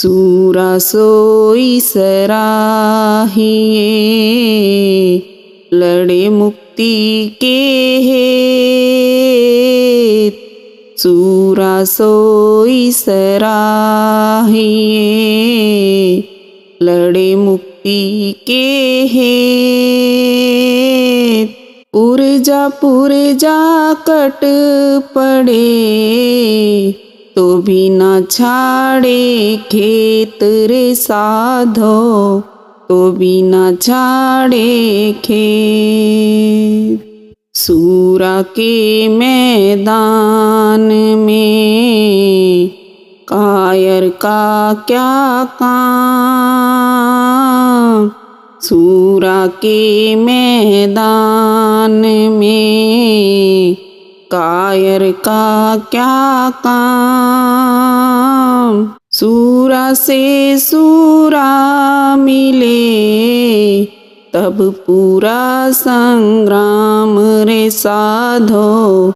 सूरा सोई सराहिए, लड़े मुक्ति के हेत। सूरा सोई सराहिए, लड़े मुक्ति के हेत। पुरजा कट पड़े, तो भी न छाड़े खेत रे साधो, तो भी न छाड़े खेत। सूरा के मैदान में कायर का क्या काम। सूरा के मैदान में कायर का क्या काम। सूरा से सूरा मिले, तब पूरा संग्राम रे साधो।